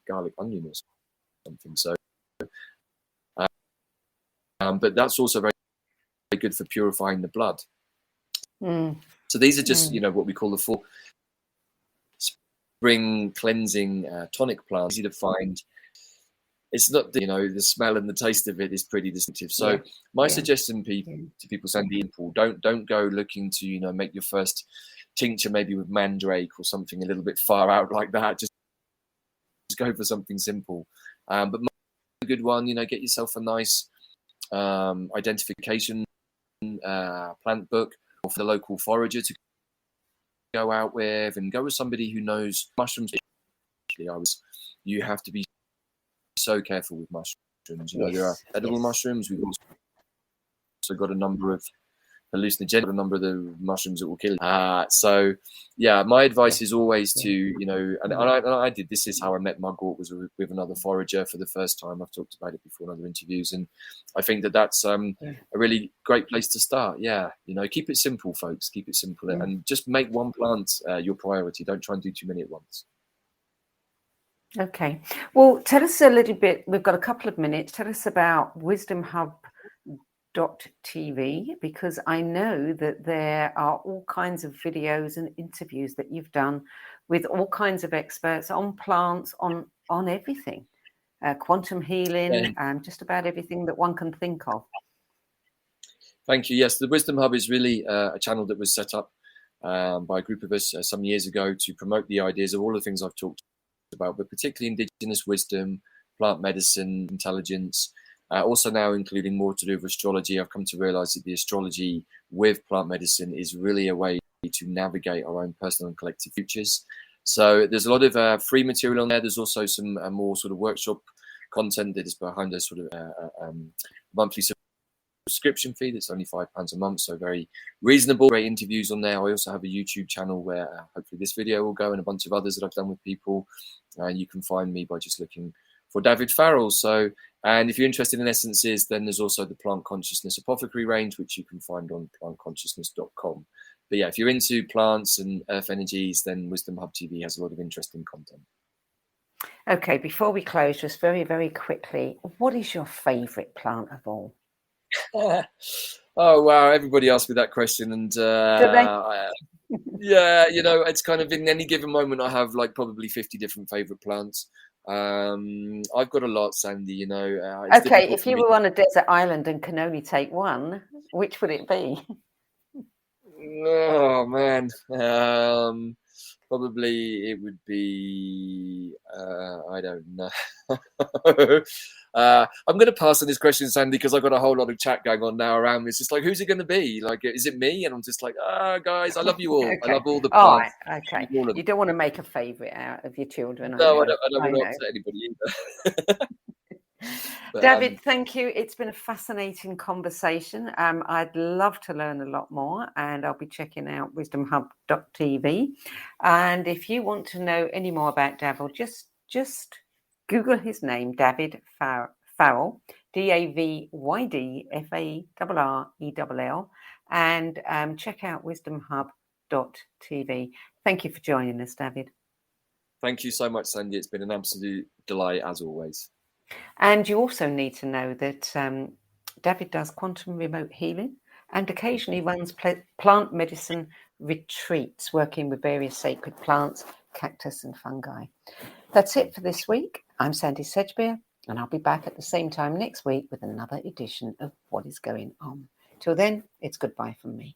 Speaker 3: garlic onion or something. So, but that's also very, very good for purifying the blood. So these are just, what we call the 4 spring cleansing tonic plants. Easy to find. It's not, the smell and the taste of it is pretty distinctive. So my suggestion to people, Sandie and Paul, don't go looking to, make your first tincture maybe with mandrake or something a little bit far out like that. Just go for something simple. But a good one, get yourself a nice identification plant book, or for the local forager to go out with, and go with somebody who knows mushrooms. You have to be so careful with mushrooms. There are edible mushrooms. We've also got a number of hallucinogenic, a number of the mushrooms that will kill you. So my advice is always to, and I did, this is how I met mugwort, was with another forager for the first time. I've talked about it before in other interviews, and I think that that's a really great place to start. Keep it simple, folks. Keep it simple, and just make one plant your priority. Don't try and do too many at once.
Speaker 2: Okay. Well, tell us a little bit. We've got a couple of minutes. Tell us about wisdomhub.tv, because I know that there are all kinds of videos and interviews that you've done with all kinds of experts on plants, on everything, quantum healing, just about everything that one can think of.
Speaker 3: Thank you. Yes, the Wisdom Hub is really a channel that was set up by a group of us some years ago to promote the ideas of all the things I've talked about, but particularly indigenous wisdom, plant medicine, intelligence, also now including more to do with astrology. I've come to realize that the astrology with plant medicine is really a way to navigate our own personal and collective futures. So there's a lot of free material on there. There's also some more sort of workshop content that is behind a sort of monthly subscription fee that's only £5 a month, so very reasonable. Great interviews on there. I also have a YouTube channel where hopefully this video will go, and a bunch of others that I've done with people. You can find me by just looking for Davyd Farrell. So, and if you're interested in essences, then there's also the Plant Consciousness Apothecary range, which you can find on plantconsciousness.com. But if you're into plants and earth energies, then Wisdom Hub TV has a lot of interesting content.
Speaker 2: Okay, before we close, just very, very quickly, what is your favourite plant of all?
Speaker 3: Oh wow! Everybody asked me that question, and yeah, it's kind of in any given moment I have like probably 50 different favorite plants. I've got a lot, Sandie. It's
Speaker 2: Okay,
Speaker 3: difficult
Speaker 2: if
Speaker 3: for
Speaker 2: you
Speaker 3: me.
Speaker 2: were on a desert island and can only take one, which would it be?
Speaker 3: Oh man, probably it would be. I don't know. I'm going to pass on this question, Sandie, because I've got a whole lot of chat going on now around me. It's just like, who's it going to be? Like, is it me? And I'm just like, guys, I love you all. I
Speaker 2: Okay.
Speaker 3: love all the
Speaker 2: All
Speaker 3: plants.
Speaker 2: right. Okay.
Speaker 3: All of
Speaker 2: You
Speaker 3: them.
Speaker 2: don't want to make a favourite out of your children.
Speaker 3: No, I
Speaker 2: I
Speaker 3: don't want to
Speaker 2: know.
Speaker 3: upset anybody either. But,
Speaker 2: Davyd, thank you. It's been a fascinating conversation. I'd love to learn a lot more, and I'll be checking out wisdomhub.tv. And if you want to know any more about Davyd, just Google his name, Davyd Farrell, DAVYDFARRELL, and check out wisdomhub.tv. Thank you for joining us, Davyd.
Speaker 3: Thank you so much, Sandie. It's been an absolute delight as always.
Speaker 2: And you also need to know that Davyd does quantum remote healing and occasionally runs plant medicine retreats, working with various sacred plants, cactus and fungi. That's it for this week. I'm Sandie Sedgbeer, and I'll be back at the same time next week with another edition of What is Going On. Till then, it's goodbye from me.